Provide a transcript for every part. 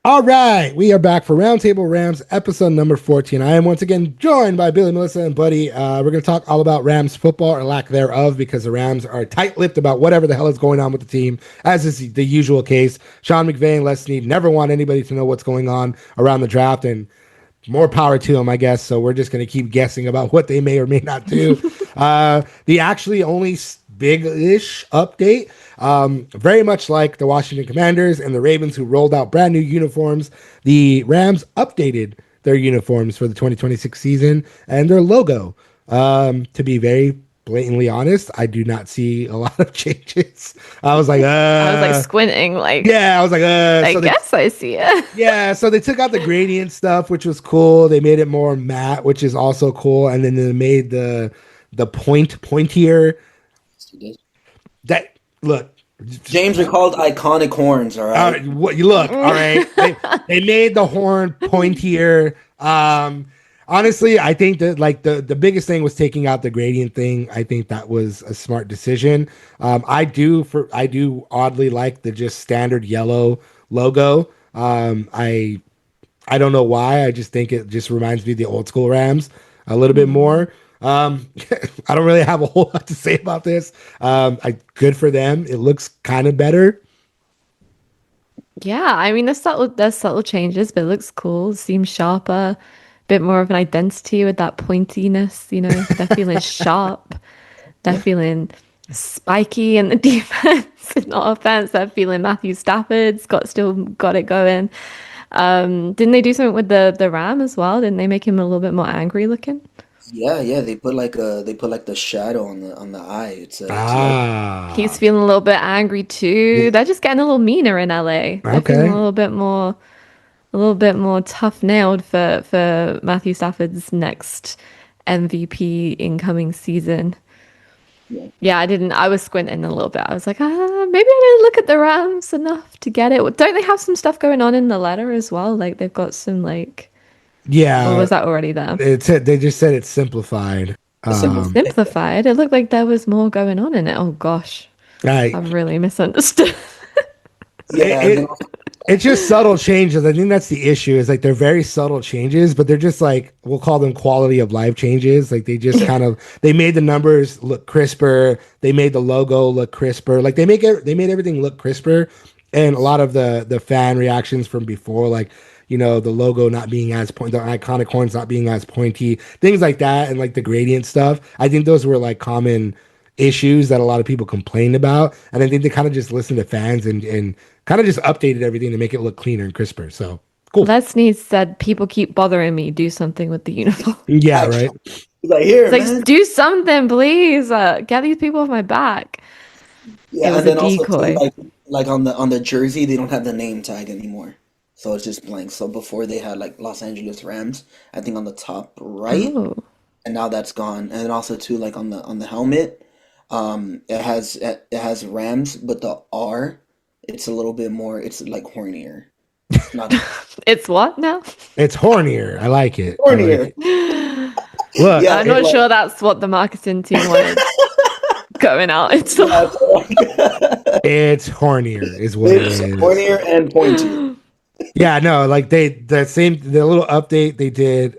All right, we are back for Roundtable Rams, episode number 14. I am once again joined by Billie Melissa and Buddy. We're going to talk all about Rams football or lack thereof because the Rams are tight-lipped about whatever the hell is going on with the team, as is the usual case. Sean McVay and Les Snead never want anybody to know what's going on around the draft, and more power to them, I guess. So we're just going to keep guessing about what they may or may not do. The actually only big-ish update, very much like the Washington Commanders and the Ravens, who rolled out brand new uniforms, the Rams updated their uniforms for the 2026 season and their logo. To be very blatantly honest, I do not see a lot of changes. I was like squinting, like, yeah, I was like, I guess I see it. Yeah, so they took out the gradient stuff, which was cool. They made it more matte, which is also cool, and then they made the pointier. That look, James recalled iconic horns. All right, what you look, all right. They made the horn pointier. Honestly, I think that like the biggest thing was taking out the gradient thing. I think that was a smart decision. I do oddly like the just standard yellow logo. I don't know why. I just think it just reminds me of the old school Rams a little bit more. I don't really have a whole lot to say about this. Good for them. It looks kind of better. Yeah, I mean, there's subtle changes, but it looks cool. Seems sharper, bit more of an identity with that pointiness. You know, they're feeling sharp. They're feeling spiky in the defense, not offense. They're feeling Matthew Stafford's still got it going. Didn't they do something with the Ram as well? Didn't they make him a little bit more angry looking? yeah. They put the shadow on the eye. He's feeling a little bit angry too. They're just getting a little meaner in LA. They're feeling a little bit more tough-nailed for Matthew Stafford's next MVP incoming season. Yeah, I was squinting a little bit. I was like, maybe I didn't look at the Rams enough to get it. Don't they have some stuff going on in the letter as well? Like they've got some like, yeah. Or was that already there? They just said it's simplified. Simplified. It looked like there was more going on in it. Oh gosh, I've really misunderstood. It's just subtle changes. I think that's the issue. Is like they're very subtle changes, but they're just like, we'll call them quality of life changes. Like they just they made the numbers look crisper. They made the logo look crisper. Like they made everything look crisper. And a lot of the fan reactions from before, like, you know, the logo not being as the iconic horns not being as pointy, things like that, and like the gradient stuff. I think those were like common issues that a lot of people complained about, and I think they kind of just listened to fans and kind of just updated everything to make it look cleaner and crisper. So cool. Les Snead said, "People keep bothering me. Do something with the uniform." Yeah, right. Like, do something, please. Get these people off my back. Yeah, and then decoy. Also too, like on the jersey, they don't have the name tag anymore, so it's just blank. So before they had like Los Angeles Rams, I think on the top right, and now that's gone. And then also too, like on the helmet. It has Rams, but the R, it's a little bit more. It's like hornier. It's what now? It's hornier. I like it. Hornier. Look, I'm not sure that's what the marketing team wanted going out. It's hornier is what it is. Hornier and pointier. Yeah, no, like the little update they did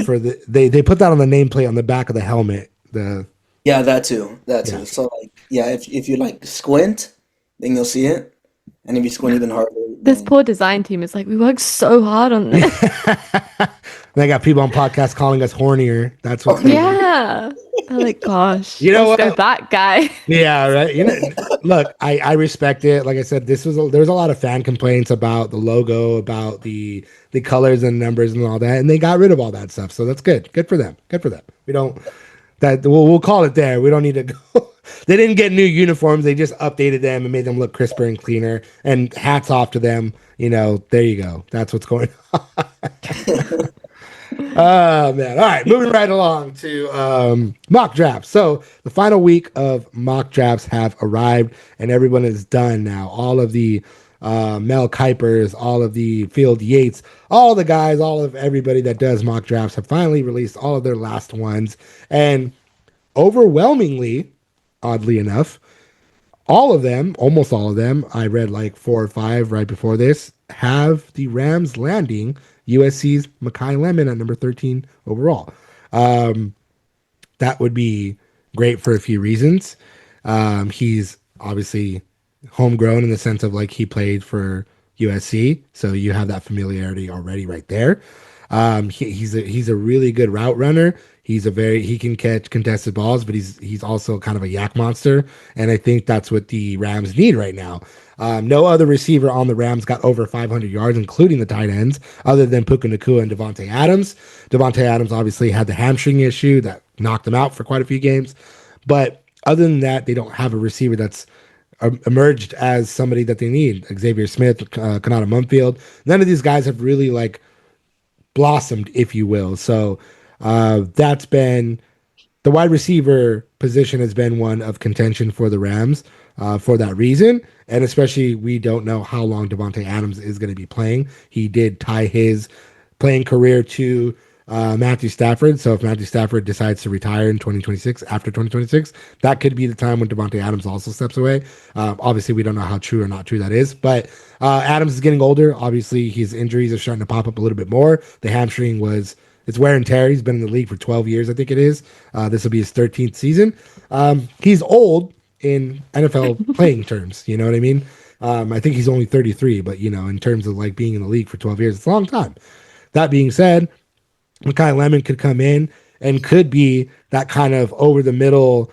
for they put that on the nameplate on the back of the helmet. Yeah, that too. So like, yeah, if you like squint, then you'll see it, and if you squint even harder, this poor design team is like, we worked so hard on this. They got people on podcasts calling us hornier. That's what. Yeah, they're like, gosh, you know what? Go back, guy. Yeah, right. You know, look, I respect it. Like I said, there was a lot of fan complaints about the logo, about the colors and numbers and all that, and they got rid of all that stuff. So that's good. Good for them. We don't. We'll call it there. We don't need to go. They didn't get new uniforms. They just updated them and made them look crisper and cleaner. And hats off to them. You know, there you go. That's what's going on. Oh, man. All right. Moving right along to mock drafts. So the final week of mock drafts have arrived and everyone is done now. All of the Mel Kipers, all of the Field Yates, all the guys, all of everybody that does mock drafts have finally released all of their last ones. And overwhelmingly, oddly enough, almost all of them, I read like 4 or 5 right before this, have the Rams landing USC's Makai Lemon at number 13 overall. Um, that would be great for a few reasons. He's obviously homegrown in the sense of like he played for USC, so you have that familiarity already right there. He's a really good route runner. He can catch contested balls, but he's also kind of a yak monster, and I think that's what the Rams need right now. No other receiver on the Rams got over 500 yards, including the tight ends, other than Puka Nacua and Devontae Adams. Devontae Adams obviously had the hamstring issue that knocked him out for quite a few games, but other than that, they don't have a receiver that's emerged as somebody that they need. Xavier Smith, Kanata Mumfield, none of these guys have really like blossomed, if you will. So that's been the wide receiver position has been one of contention for the Rams for that reason. And especially, we don't know how long Devontae Adams is going to be playing. He did tie his playing career to Matthew Stafford. So if Matthew Stafford decides to retire in 2026, after 2026, that could be the time when Devontae Adams also steps away. Obviously, we don't know how true or not true that is. But Adams is getting older. Obviously, his injuries are starting to pop up a little bit more. The hamstring was it's wear and tear. He's been in the league for 12 years, I think it is. This will be his 13th season. He's old in NFL playing terms. You know what I mean? I think he's only 33, but in terms of like being in the league for 12 years, it's a long time. That being said, Makai Lemon could come in and could be that kind of over the middle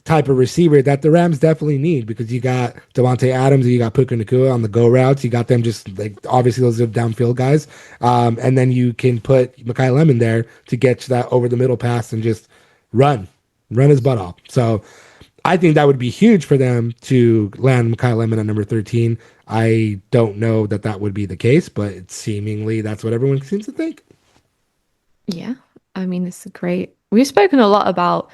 type of receiver that the Rams definitely need, because you got Devontae Adams and you got Puka Nacua on the go routes. You got them just like obviously those are downfield guys. And then you can put Makai Lemon there to get to that over the middle pass and just run his butt off. So I think that would be huge for them to land Makai Lemon at number 13. I don't know that would be the case, but seemingly that's what everyone seems to think. Yeah, I mean, it's great. We've spoken a lot about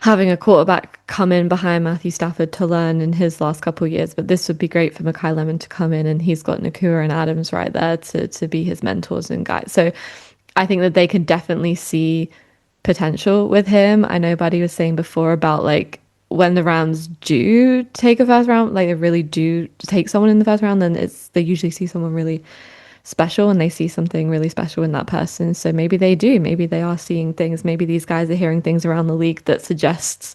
having a quarterback come in behind Matthew Stafford to learn in his last couple of years, but this would be great for Makai Lemon to come in, and he's got Nacua and Adams right there to be his mentors and guides. So I think that they can definitely see potential with him. I know Buddy was saying before about like when the Rams do take a first round, like they really do take someone in the first round, then they usually see someone really special and they see something really special in that person. So maybe they do. Maybe they are seeing things. Maybe these guys are hearing things around the league that suggests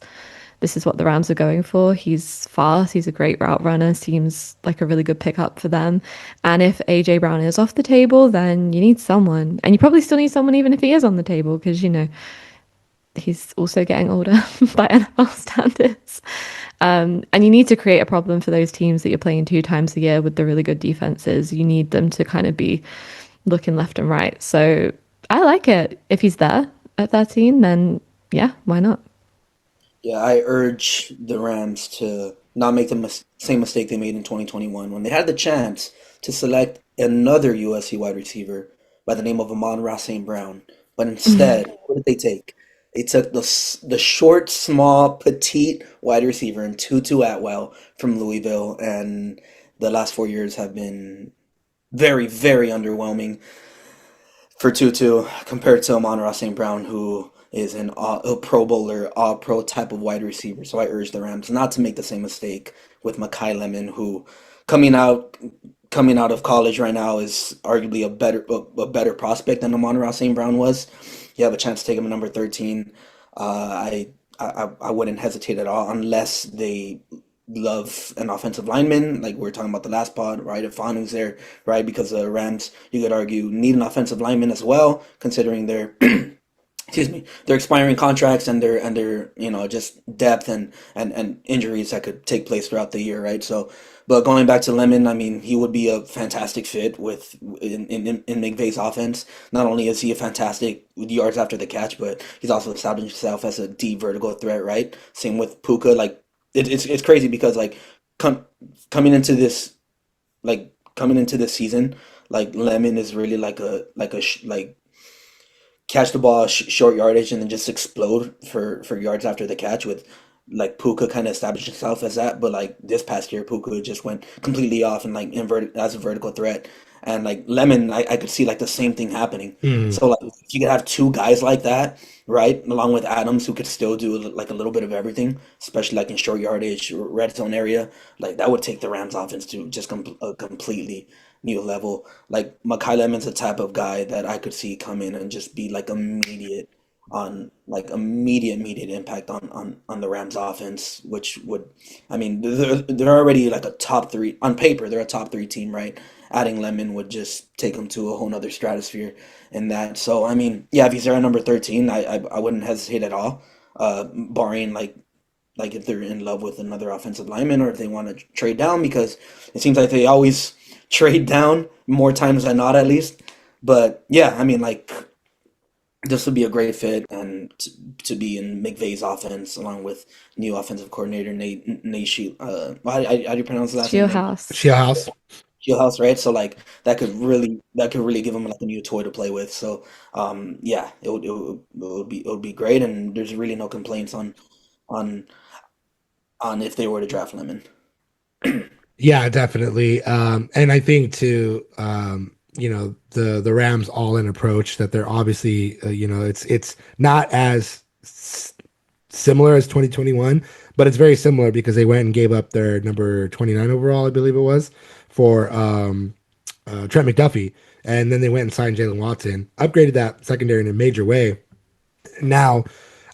this is what the Rams are going for. He's fast. He's a great route runner. Seems like a really good pickup for them. And if AJ Brown is off the table, then you need someone. And you probably still need someone even if he is on the table, because, he's also getting older by NFL standards. And you need to create a problem for those teams that you're playing 2 times a year with the really good defenses. You need them to kind of be looking left and right. So I like it. If he's there at 13, then yeah, why not? Yeah, I urge the Rams to not make the same mistake they made in 2021 when they had the chance to select another USC wide receiver by the name of Amon-Ra St. Brown. But instead, what did they take? They took the short, small, petite wide receiver in Tutu Atwell from Louisville, and the last 4 years have been very, very underwhelming for Tutu compared to Amon-Ra St. Brown, who is a Pro Bowler, all pro type of wide receiver. So I urge the Rams not to make the same mistake with Makai Lemon, who coming out coming out of college right now is arguably a better prospect than Amon-Ra St. Brown was. You have a chance to take him at number 13. I wouldn't hesitate at all unless they love an offensive lineman, like we were talking about the last pod, right? If Fanu's there, right? Because the Rams, you could argue, need an offensive lineman as well, considering their excuse me, their expiring contracts and their just depth and injuries that could take place throughout the year, right? So, but going back to Lemon, I mean, he would be a fantastic fit in McVay's offense. Not only is he a fantastic yards after the catch, but he's also established himself as a deep vertical threat, right? Same with Puka. Like it's crazy because like com- coming into this coming into this season, like Lemon is really like catch the ball short yardage and then just explode for yards after the catch, with like Puka kind of established himself as that. But like this past year, Puka just went completely off and like inverted as a vertical threat. And like Lemon, I could see like the same thing happening. Mm. So like if you could have two guys like that, right, along with Adams, who could still do like a little bit of everything, especially like in short yardage, red zone area, like that would take the Rams offense to just completely new level. Like Makai Lemon's the type of guy that I could see come in and just be like immediate impact on the Rams offense, which would, I mean, they're already like a top three on paper. They're a top three team, right? Adding Lemon would just take them to a whole nother stratosphere in that. So I mean, yeah, if he's there at number 13, I wouldn't hesitate at all, barring like if they're in love with another offensive lineman or if they want to trade down, because it seems like they always trade down more times than not, at least. But yeah, I mean, like this would be a great fit, and to be in McVay's offense along with new offensive coordinator Nate how do you pronounce the last name? Shieldhouse. House, right? So like that could really give him like a new toy to play with. So yeah, it would be great, and there's really no complaints on if they were to draft Lemon. Yeah, definitely. And I think too, the Rams all-in approach that they're obviously, it's not as similar as 2021, but it's very similar because they went and gave up their number 29 overall, I believe it was, for Trent McDuffie, and then they went and signed Jalen Watson, upgraded that secondary in a major way. Now,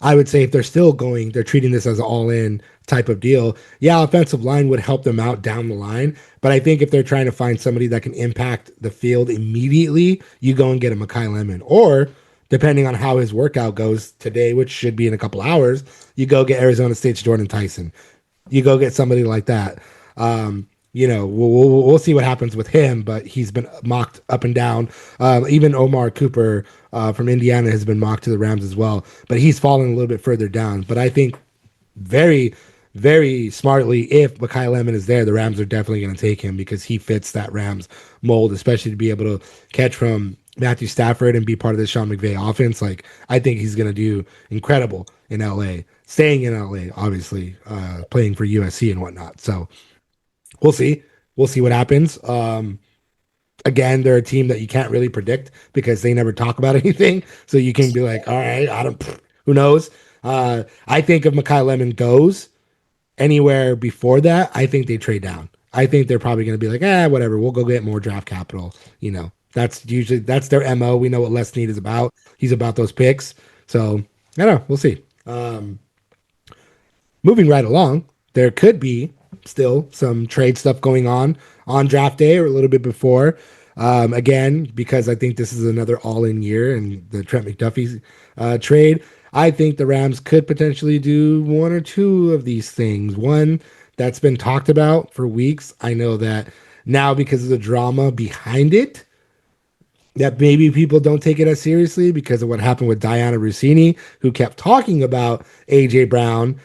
I would say if they're treating this as an all-in type of deal. Yeah, offensive line would help them out down the line, but I think if they're trying to find somebody that can impact the field immediately, you go and get a Makai Lemon, or depending on how his workout goes today, which should be in a couple hours, you go get Arizona State's Jordan Tyson. You go get somebody like that. We'll see what happens with him, but he's been mocked up and down. Even Omar Cooper from Indiana has been mocked to the Rams as well, but he's fallen a little bit further down. But I think very, very smartly, if Makai Lemon is there, the Rams are definitely going to take him because he fits that Rams mold, especially to be able to catch from Matthew Stafford and be part of the Sean McVay offense. Like, I think he's going to do incredible in LA, staying in LA, obviously, playing for USC and whatnot. So we'll see. We'll see what happens. Again, they're a team that you can't really predict because they never talk about anything. So you can be like, all right, who knows? I think if Makai Lemon goes anywhere before that, I think they trade down. I think they're probably going to be like, whatever, we'll go get more draft capital. That's their MO. We know what Les Snead is about. He's about those picks. So I don't know. We'll see. Moving right along, there could be still some trade stuff going on draft day or a little bit before. Again, because I think this is another all-in year and the Trent McDuffie trade. I think the Rams could potentially do one or two of these things. One that's been talked about for weeks. I know that now because of the drama behind it, that maybe people don't take it as seriously because of what happened with Diana Rossini, who kept talking about A.J. Brown,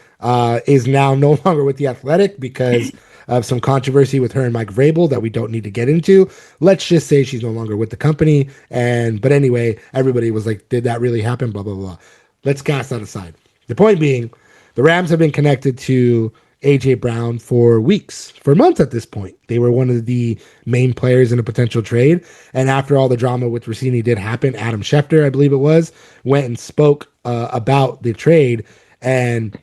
is now no longer with The Athletic because of some controversy with her and Mike Vrabel that we don't need to get into. Let's just say she's no longer with the company. But anyway, everybody was like, did that really happen? Blah, blah, blah. Let's cast that aside. The point being, the Rams have been connected to A.J. Brown for months at this point. They were one of the main players in a potential trade. And after all the drama with Rossini did happen, Adam Schefter, I believe it was, went and spoke about the trade. And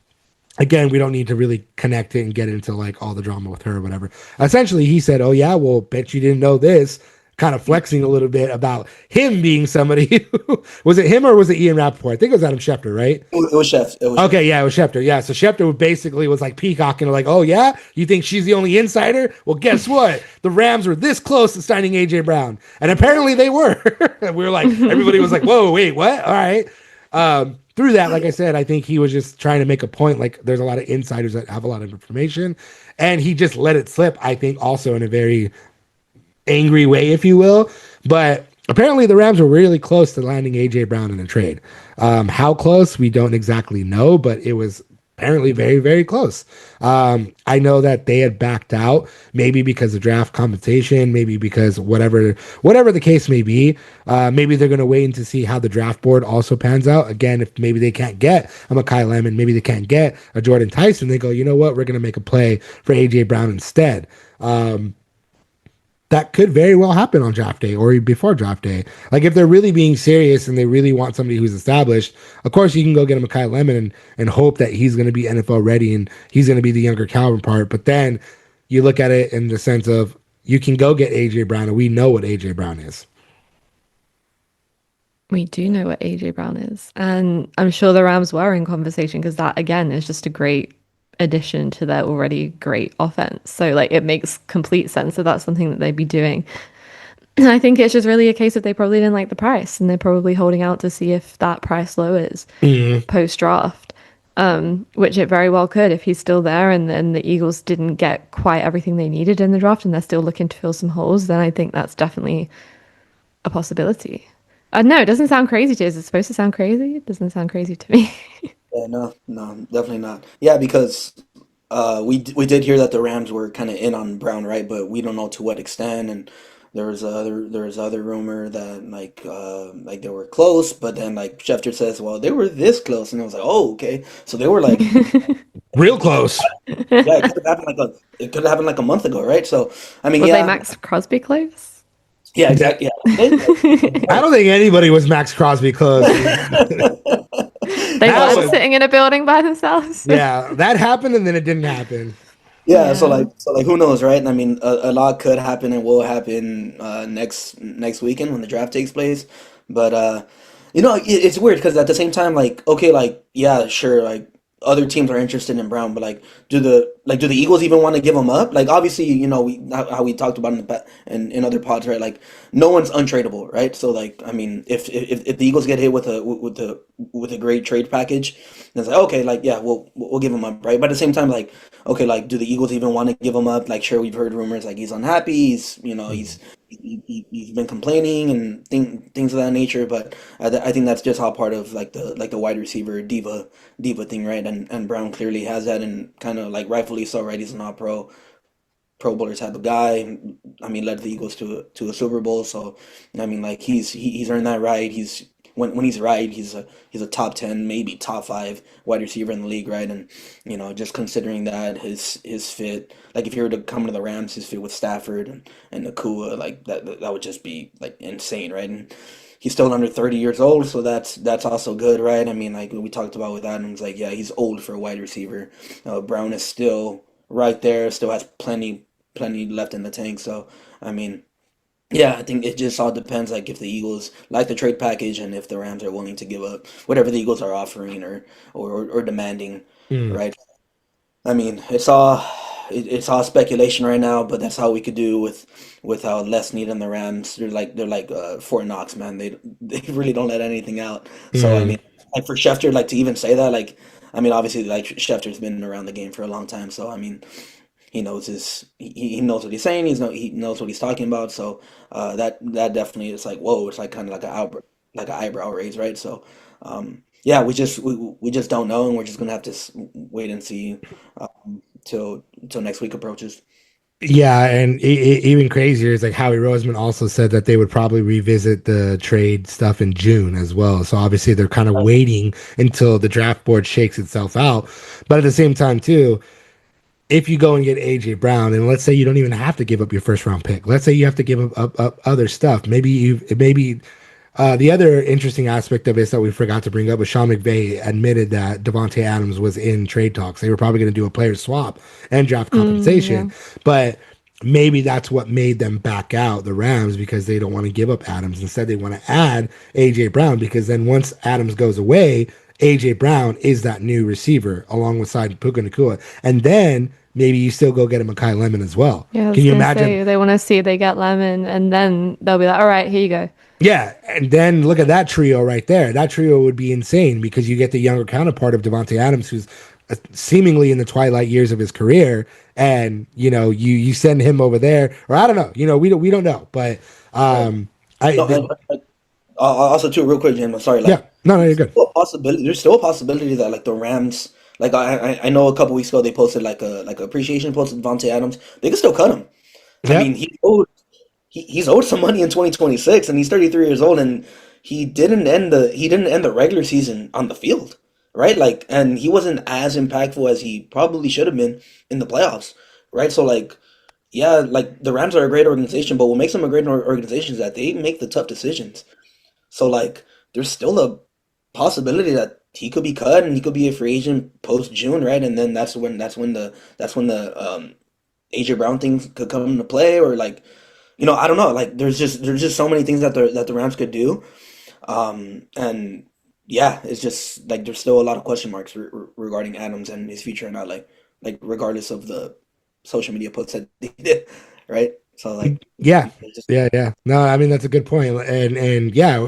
again, we don't need to really connect it and get into like all the drama with her or whatever. Essentially, he said, oh yeah, well, bet you didn't know this. Kind of flexing a little bit about him being somebody who, was it him or was it Ian Rappaport? I think it was Adam Schefter, right? It was Schefter. Okay, yeah, it was Schefter. Yeah, so Schefter basically was like peacocking, like, oh yeah, you think she's the only insider? Well, guess what? The Rams were this close to signing A.J. Brown. And apparently they were. And we were like, everybody was like, whoa, wait, what? All right. Through that, like I said, I think he was just trying to make a point. Like, there's a lot of insiders that have a lot of information. And he just let it slip, I think, also in a very angry way, if you will. But apparently the Rams were really close to landing A.J. Brown in a trade. How close, we don't exactly know, but it was apparently very, very close. I know that they had backed out, maybe because of draft compensation, maybe because whatever the case may be. Maybe they're going to wait to see how the draft board also pans out. Again, if maybe they can't get a Makai Lemon, maybe they can't get a Jordan Tyson, they go, you know what, we're going to make a play for A.J. Brown instead. That could very well happen on draft day or before draft day. Like, if they're really being serious and they really want somebody who's established, of course you can go get a Makai Lemon and hope that he's going to be NFL ready and he's going to be the younger Calvin part. But then you look at it in the sense of, you can go get AJ Brown, and we know what AJ Brown is. We do know what AJ Brown is. And I'm sure the Rams were in conversation because that, again, is just a great addition to their already great offense. So, like, it makes complete sense that that's something that they'd be doing. And I think it's just really a case of they probably didn't like the price and they're probably holding out to see if that price lowers post draft, which it very well could if he's still there and then the Eagles didn't get quite everything they needed in the draft and they're still looking to fill some holes. Then I think that's definitely a possibility. No, it doesn't sound crazy to you. Is it supposed to sound crazy? It doesn't sound crazy to me. Yeah, no, no, definitely not. Yeah, because we did hear that the Rams were kind of in on Brown, right? But we don't know to what extent. And there was other rumor that like they were close, but then like Schefter says, well, they were this close, and I was like, oh, okay, so they were like real close. Yeah, it could have happened like a month ago, right? So I mean, Were they yeah, Max Crosby close? yeah, exactly. Yeah. I don't think anybody was Max Crosby close. They were sitting in a building by themselves. Yeah, that happened and then it didn't happen. Yeah, so like who knows, right? I mean, a lot could happen and will happen next weekend when the draft takes place. But it's weird because at the same time, like, okay, like, yeah, sure, like other teams are interested in Brown, but like, do the Eagles even want to give him up? Like, obviously, how we talked about in other pods, right? Like, no one's untradeable, right? So like, I mean, if the Eagles get hit with a great trade package, then it's like, okay, like, yeah, we'll give him up, right? But at the same time, like, okay, like, do the Eagles even want to give him up? Like, sure, we've heard rumors like he's unhappy, he's been complaining and things of that nature, but I think that's just all part of like the wide receiver diva thing, right? And Brown clearly has that, and kind of like rightfully so, right? He's an Pro Bowler type of guy. I mean, led the Eagles to a Super Bowl, so I mean, like he's earned that right. When he's right, he's a top 10, maybe top 5 wide receiver in the league, right? And just considering that his fit, like if he were to come to the Rams, his fit with Stafford and Nakua, like that would just be like insane, right? And he's still under 30 years old, so that's also good, right? I mean, like we talked about with Adams, like yeah, he's old for a wide receiver. Brown is still right there, still has plenty left in the tank. So I mean, yeah, I think it just all depends, like if the Eagles like the trade package and if the Rams are willing to give up whatever the Eagles are offering or demanding, Mm. right? I mean, it's all speculation right now, but that's how we could do with how less need on the Rams. They're like Fort Knox, man. They really don't let anything out. So I Mm. mean, like for Schefter, like to even say that, like I mean, obviously, like Schefter's been around the game for a long time, so I mean, he knows what he's saying. He knows what he's talking about. So that definitely is like whoa. It's like kind of like an eyebrow raise, right? So yeah, we just don't know, and we're just gonna have to wait and see till next week approaches. Yeah, and even crazier is like Howie Roseman also said that they would probably revisit the trade stuff in June as well. So obviously they're kind of waiting until the draft board shakes itself out. But at the same time, too, if you go and get AJ Brown, and let's say you don't even have to give up your first round pick, let's say you have to give up other stuff. Maybe the other interesting aspect of it that we forgot to bring up was Sean McVay admitted that Devontae Adams was in trade talks. They were probably going to do a player swap and draft compensation, Yeah. but maybe that's what made them back out, the Rams, because they don't want to give up Adams. Instead, they want to add AJ Brown because then once Adams goes away, AJ Brown is that new receiver alongside Puka Nakua. And then maybe you still go get a Makai Lemon as well. Yeah, I was Can you gonna imagine? say they want to see they get Lemon, and then they'll be like, "All right, here you go." Yeah, and then look at that trio right there. That trio would be insane because you get the younger counterpart of Devontae Adams, who's seemingly in the twilight years of his career, and you send him over there, or I don't know. We don't know, but Right. I No, and also too, real quick, Jim. I'm sorry. yeah, Like, no, you're there's good. still a possibility. There's still a possibility that like the Rams, like I know a couple weeks ago they posted like a appreciation post with Devontae Adams. They could still cut him. I Yep. mean, he's owed some money in 2026, and he's 33 years old, and he didn't end the regular season on the field, right? Like, and he wasn't as impactful as he probably should have been in the playoffs, right? So like, yeah, like the Rams are a great organization, but what makes them a great organization is that they make the tough decisions. So like, there's still a possibility that he could be cut and he could be a free agent post June, right? And then that's when the AJ Brown thing could come into play, or like, I don't know. Like, there's just so many things that the Rams could do. And yeah, it's just like there's still a lot of question marks regarding Adams and his future in LA, like regardless of the social media posts that they did, right? So like, Yeah. just Yeah. No, I mean that's a good point. And yeah,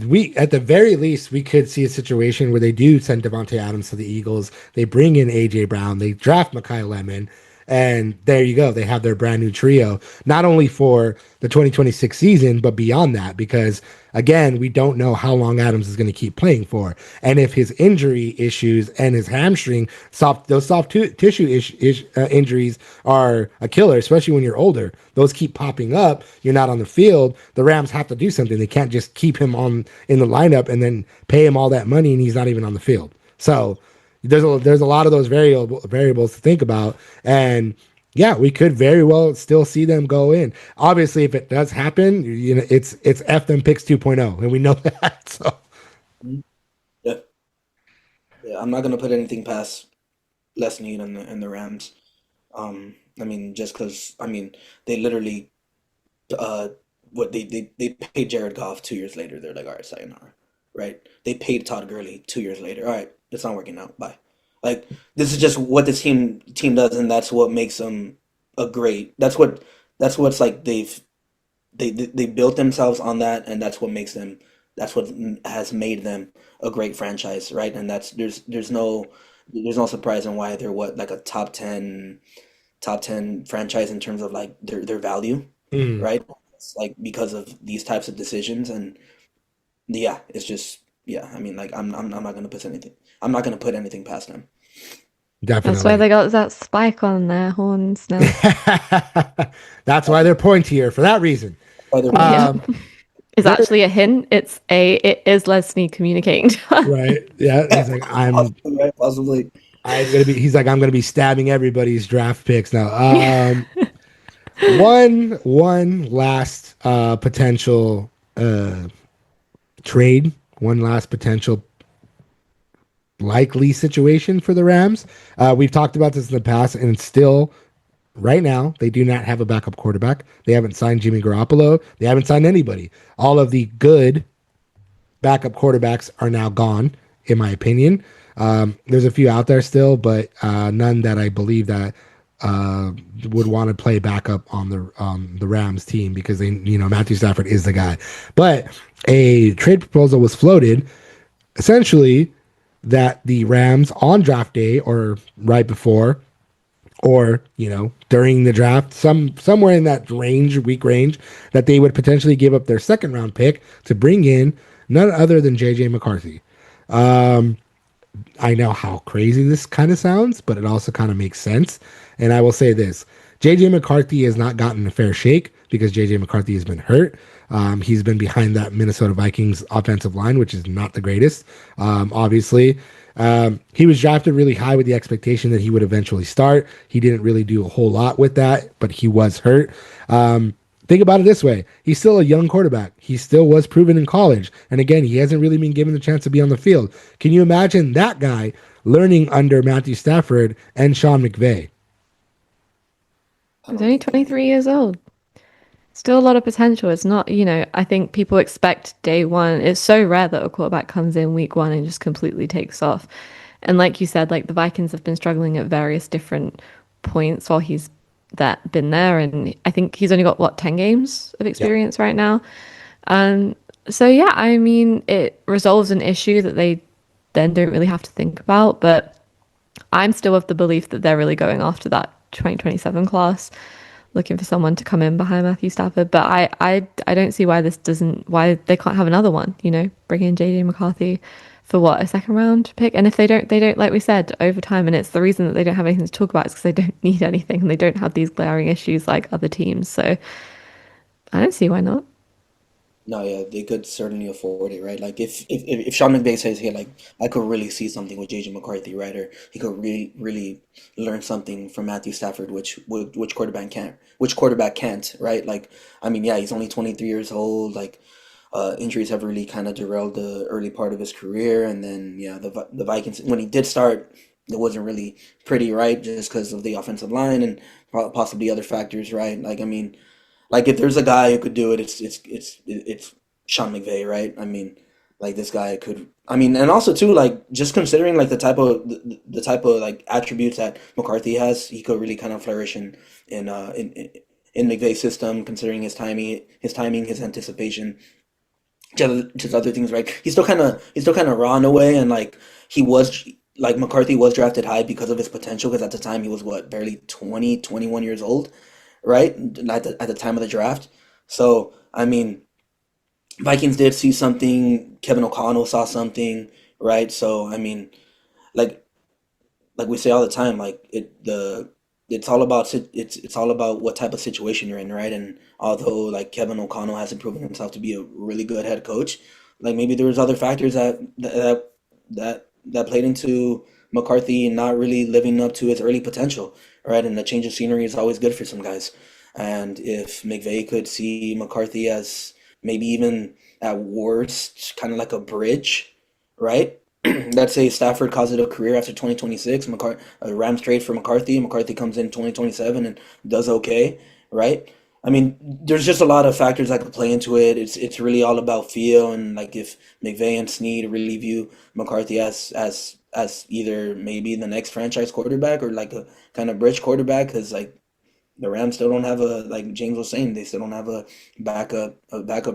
we at the very least we could see a situation where they do send Devontae Adams to the Eagles. They bring in AJ Brown. They draft Makai Lemon. And there you go. They have their brand new trio, not only for the 2026 season, but beyond that, because again, we don't know how long Adams is going to keep playing for. And if his injury issues and his hamstring, those tissue injuries are a killer, especially when you're older. Those keep popping up. You're not on the field. The Rams have to do something. They can't just keep him on in the lineup and then pay him all that money and he's not even on the field. So there's a lot of those variables to think about, and yeah, we could very well still see them go in. Obviously, if it does happen, it's F them picks 2.0, and we know that. So yeah, yeah. I'm not gonna put anything past Les Snead and the Rams. I mean, just because they literally uh they paid Jared Goff 2 years later. They're like, all right, sayonara, right? They paid Todd Gurley 2 years later. All right, it's not working out. Bye. Like, this is just what this team does, and that's what makes them a great. That's what's like they built themselves on that, and that's what makes them. That's what has made them a great franchise, right? And that's there's no surprise in why they're what, like a top ten franchise in terms of like their value, mm, right? It's like because of these types of decisions, and yeah, it's just yeah. I mean, like I'm not gonna put anything. I'm not gonna put anything past them. That's why definitely. they got that spike on their horns now. That's why they're pointier for that reason. Why they're pointy. Yep. Um, Is there, actually a hint. It is Leslie communicating to us. right? Yeah, Yeah, he's like, possibly, right? Possibly. I'm gonna be. He's like, I'm gonna be stabbing everybody's draft picks now. One last potential trade, one last potential likely situation for the Rams. We've talked about this in the past, and it's still right now they do not have a backup quarterback. They haven't signed Jimmy Garoppolo. They haven't signed anybody. All of the good backup quarterbacks are now gone, in my opinion. There's a few out there still, but none that I believe that uh, would want to play backup on the Rams team because Matthew Stafford is the guy. But a trade proposal was floated, essentially that the Rams on draft day or right before or during the draft, somewhere in that week range, that they would potentially give up their second round pick to bring in none other than JJ McCarthy. I know how crazy this kind of sounds, but it also kind of makes sense. And I will say this: JJ McCarthy has not gotten a fair shake because JJ McCarthy has been hurt. He's been behind that Minnesota Vikings offensive line, which is not the greatest. Obviously, he was drafted really high with the expectation that he would eventually start. He didn't really do a whole lot with that, but he was hurt. Think about it this way. He's still a young quarterback. He still was proven in college. And again, he hasn't really been given the chance to be on the field. Can you imagine that guy learning under Matthew Stafford and Sean McVay? I He's don't only think they. 23 years old. Still a lot of potential. It's not, I think people expect day one. It's so rare that a quarterback comes in week one and just completely takes off. And like you said, like the Vikings have been struggling at various different points while he's been there. And I think he's only got, what, 10 games of Yeah. experience right now. So yeah, I mean, it resolves an issue that they then don't really have to think about. But I'm still of the belief that they're really going after that 2027 class, looking for someone to come in behind Matthew Stafford. But I don't see why they can't have another one, bring in JJ McCarthy for what, a second round pick? And if they don't, like we said, over time, and it's the reason that they don't have anything to talk about is because they don't need anything and they don't have these glaring issues like other teams. So I don't see why not. No, yeah, they could certainly afford it, right? Like if Sean McVay says, "Hey, like I could really see something with JJ McCarthy, right?" Or he could really learn something from Matthew Stafford, which quarterback can't, right? Like, I mean, yeah, he's only 23 years old. Like, injuries have really kind of derailed the early part of his career, and then yeah, the Vikings when he did start. it wasn't really pretty, right? Just because of the offensive line and possibly other factors, right? Like, I mean, like if there's a guy who could do it, it's Sean McVay, right? I mean, like this guy could. I mean, and also too, like just considering like the type of like attributes that McCarthy has, he could really kind of flourish in uh in in in McVay's system, considering his timing, his anticipation, just other things, right? He's still kind of raw in a way, and like he was like McCarthy was drafted high because of his potential, because at the time he was what, barely 20, 21 years old, right? At the time of the draft. So I mean, Vikings did see something. Kevin O'Connell saw something, right? So I mean, like like we say all the time, like it's all about what type of situation you're in, right? And although like Kevin O'Connell hasn't proven himself to be a really good head coach, like maybe there was other factors that played into McCarthy not really living up to his early potential, right? And the change of scenery is always good for some guys. And if McVay could see McCarthy as maybe even at worst kind of like a bridge, right? Let's say Stafford calls it a career after 2026. Rams trade for McCarthy. McCarthy comes in 2027 and does okay, right? I mean, there's just a lot of factors that could play into it. It's really all about feel, and like if McVay and Snead really view McCarthy as either maybe the next franchise quarterback or like a kind of bridge quarterback, because like the Rams still don't have a, like James was saying, they still don't have a backup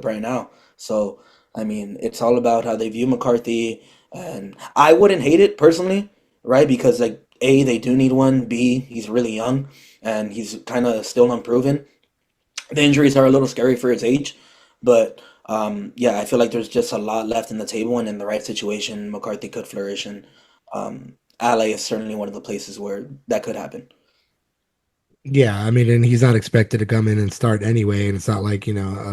right now. So I mean, it's all about how they view McCarthy, and I wouldn't hate it personally, right? Because like A, they do need one. B, he's really young and he's kind of still unproven. The injuries are a little scary for his age, but yeah, I feel like there's just a lot left in the table, and in the right situation, McCarthy could flourish, and LA is certainly one of the places where that could happen. Yeah, I mean, and he's not expected to come in and start anyway. And it's not like,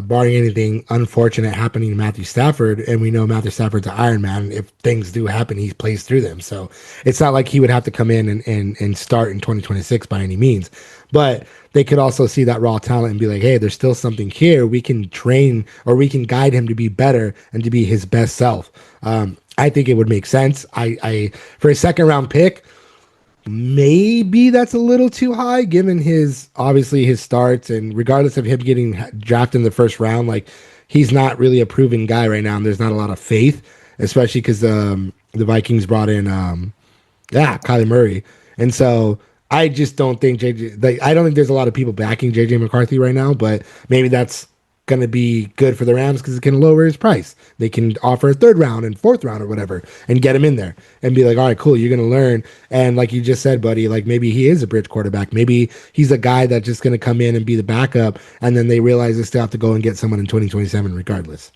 barring anything unfortunate happening to Matthew Stafford, and we know Matthew Stafford's an Iron Man. If things do happen, he plays through them. So it's not like he would have to come in and start in 2026 by any means. But they could also see that raw talent and be like, hey, there's still something here. We can train, or we can guide him to be better and to be his best self. I think it would make sense. I for a second round pick, maybe that's a little too high given his starts, and regardless of him getting drafted in the first round, like he's not really a proven guy right now, and there's not a lot of faith, especially because the Vikings brought in Kyler Murray, and so I just don't think I don't think there's a lot of people backing JJ McCarthy right now, but maybe that's going to be good for the Rams because it can lower his price. They can offer a third round and fourth round or whatever and get him in there and be like, all right, cool, you're going to learn. And like you just said, buddy, like maybe he is a bridge quarterback. Maybe he's a guy that's just going to come in and be the backup, and then they realize they still have to go and get someone in 2027 regardless.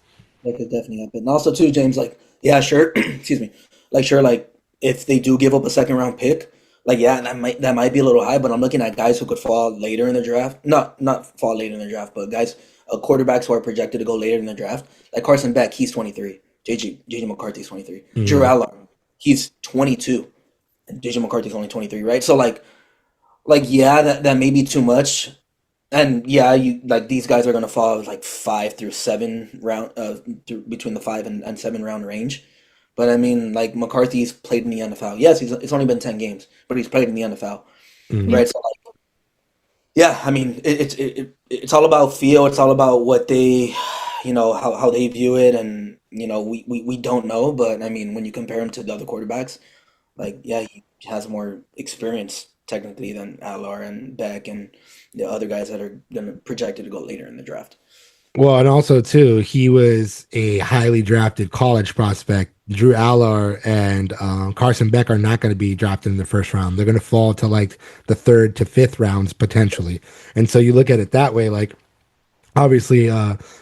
That could definitely happen. And also too, James, like, yeah, sure, excuse me, like sure, like if they do give up a second round pick, like yeah, that might be a little high, but I'm looking at guys who could fall later in the draft. Not fall later in the draft, but guys, quarterbacks who are projected to go later in the draft, like Carson Beck, he's 23. JJ McCarthy's 23. Drew Mm-hmm. Aller, he's 22, and JJ McCarthy's only 23, right? So like yeah, that may be too much. And yeah, you like these guys are gonna fall like 5 through 7 round, between the 5 and 7 round range. But I mean, like McCarthy's played in the NFL. Yes, it's only been 10 games, but he's played in the NFL, Mm-hmm. Yeah. right? So like, yeah, I mean, it's all about feel. It's all about what they, how they view it, and we don't know. But I mean, when you compare him to the other quarterbacks, like yeah, he has more experience technically than Allar and Beck and the other guys that are gonna projected to go later in the draft. Well, and also too, he was a highly drafted college prospect. Drew Aller and Carson Beck are not going to be drafted in the first round. They're going to fall to like the third to fifth rounds potentially. And so you look at it that way, like obviously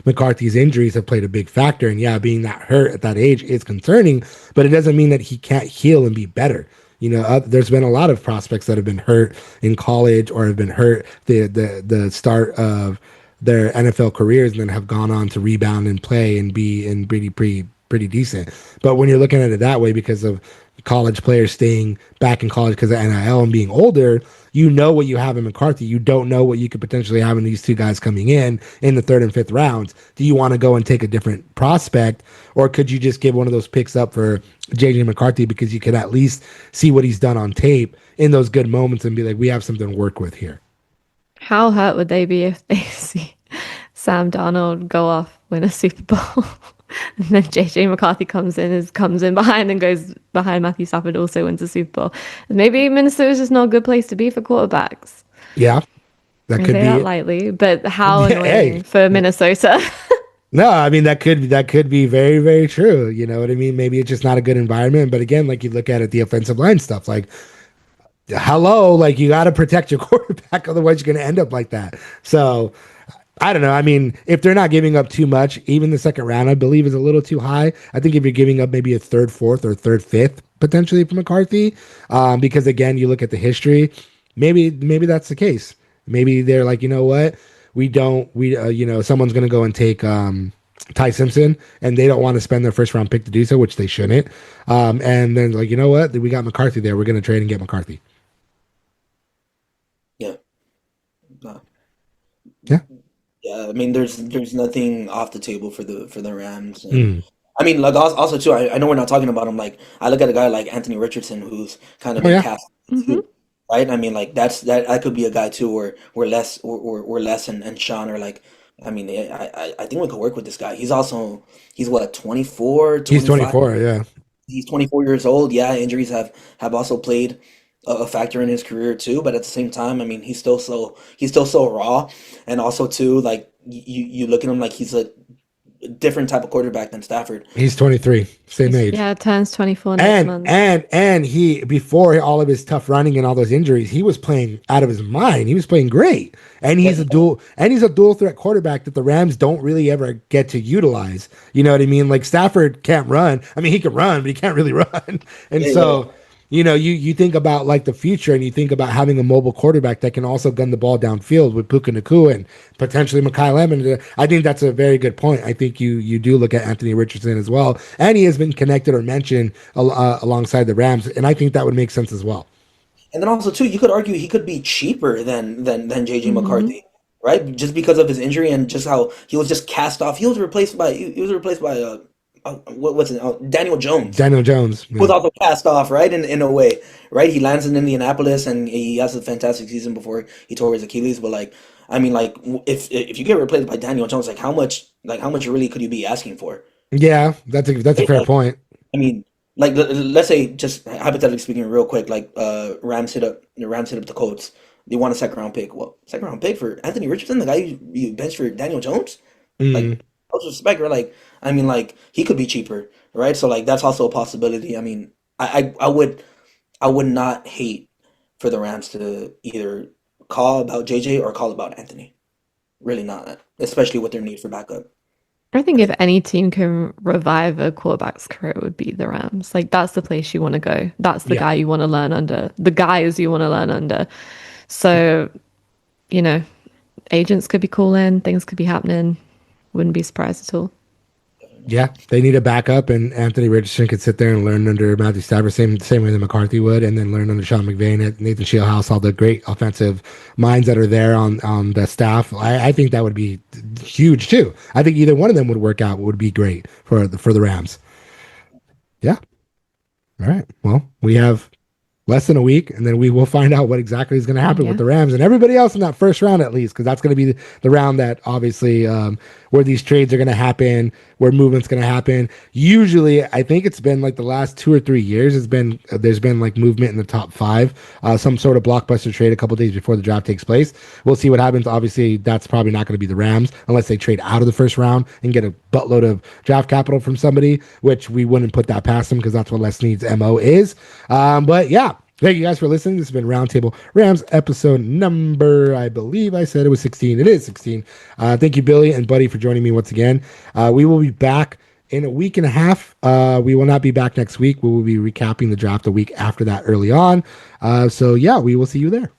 McCarthy's injuries have played a big factor, and yeah, being that hurt at that age is concerning, but it doesn't mean that he can't heal and be better. There's been a lot of prospects that have been hurt in college or have been hurt the start of their NFL careers, and then have gone on to rebound and play and be in pretty pretty decent. But when you're looking at it that way, because of college players staying back in college because of NIL and being older, you know what you have in McCarthy. You don't know what you could potentially have in these two guys coming in the third and fifth rounds. Do you want to go and take a different prospect, or could you just give one of those picks up for JJ McCarthy because you can at least see what he's done on tape in those good moments and be like, we have something to work with here? How hurt would they be if they see Sam Darnold go off, win a Super Bowl, and then JJ McCarthy comes in behind and goes behind Matthew Stafford, also wins a Super Bowl? Maybe Minnesota's just not a good place to be for quarterbacks. Yeah, that could be that lightly, but how annoying for Minnesota. No, I mean that could be very, very true. You know what I mean? Maybe it's just not a good environment. But again, like you look at it, the offensive line stuff, like hello, like you got to protect your quarterback, otherwise you're going to end up like that. So I don't know. I mean, if they're not giving up too much, even the second round, I believe, is a little too high. I think if you're giving up maybe a third, fourth, or third, fifth potentially for McCarthy, because again, you look at the history, maybe that's the case. Maybe they're like, you know what, someone's going to go and take Ty Simpson, and they don't want to spend their first round pick to do so, which they shouldn't. And then like, you know what, we got McCarthy there. We're going to trade and get McCarthy. Yeah. No. Yeah. Yeah, I mean, there's nothing off the table for the Rams. And, I mean, like also too, I know we're not talking about him. Like, I look at a guy like Anthony Richardson, who's kind of been cast too, right? I mean, like that could be a guy too, where Les and Sean are like. I mean, I think we could work with this guy. He's what, 24, 25? He's 24, yeah. He's 24 years old. Yeah, injuries have also played a factor in his career too, but at the same time, I mean, he's still so raw, and also too, like you look at him like he's a different type of quarterback than Stafford. He's 23, same age. Yeah, turns 24 next month. And he, before all of his tough running and all those injuries, he was playing out of his mind. He was playing great, and he's a dual threat quarterback that the Rams don't really ever get to utilize. You know what I mean? Like Stafford can't run. I mean, he can run, but he can't really run, and so. You know, you think about like the future, and you think about having a mobile quarterback that can also gun the ball downfield with Puka Nacua and potentially Makai Lemon. I think that's a very good point. I think you do look at Anthony Richardson as well, and he has been connected or mentioned alongside the Rams, and I think that would make sense as well. And then also too, you could argue he could be cheaper than JJ McCarthy, right? Just because of his injury and just how he was just cast off. He was replaced by Daniel Jones. Daniel Jones was also cast off, right? In a way, right? He lands in Indianapolis and he has a fantastic season before he tore his Achilles. But like, I mean, like if you get replaced by Daniel Jones, like how much really could you be asking for? Yeah, that's a fair point. I mean, like let's say, just hypothetically speaking, real quick, like Rams hit up the Colts. They want a second round pick. Well, second round pick for Anthony Richardson, the guy you benched for Daniel Jones. Like, no respect, right? Like, I mean, like he could be cheaper, right? So like that's also a possibility. I mean, I would not hate for the Rams to either call about JJ or call about Anthony. Really not, especially with their need for backup. I think if any team can revive a quarterback's career, it would be the Rams. Like that's the place you want to go. That's the guy you want to learn under. The guys you want to learn under. So, you know, agents could be calling, things could be happening. Wouldn't be surprised at all. Yeah, they need a backup, and Anthony Richardson could sit there and learn under Matthew Stafford, same way that McCarthy would, and then learn under Sean McVay and Nathan Shieldhouse, all the great offensive minds that are there on the staff. I think that would be huge too. I think either one of them would work out. Would be great for the Rams. Yeah. All right. Well, we have less than a week, and then we will find out what exactly is going to happen with the Rams and everybody else in that first round, at least, because that's going to be the round that obviously where these trades are going to happen, where movement's going to happen. Usually, I think it's been like the last 2 or 3 years, there's been like movement in the top 5, some sort of blockbuster trade a couple days before the draft takes place. We'll see what happens. Obviously, that's probably not going to be the Rams unless they trade out of the first round and get a buttload of draft capital from somebody, which we wouldn't put that past them because that's what Les Snead's MO is. But yeah. Thank you guys for listening. This has been Roundtable Rams episode number, I believe I said it was 16. It is 16. Thank you, Billy and Buddy, for joining me once again. We will be back in a week and a half. We will not be back next week. We will be recapping the draft a week after that early on. So, yeah, we will see you there.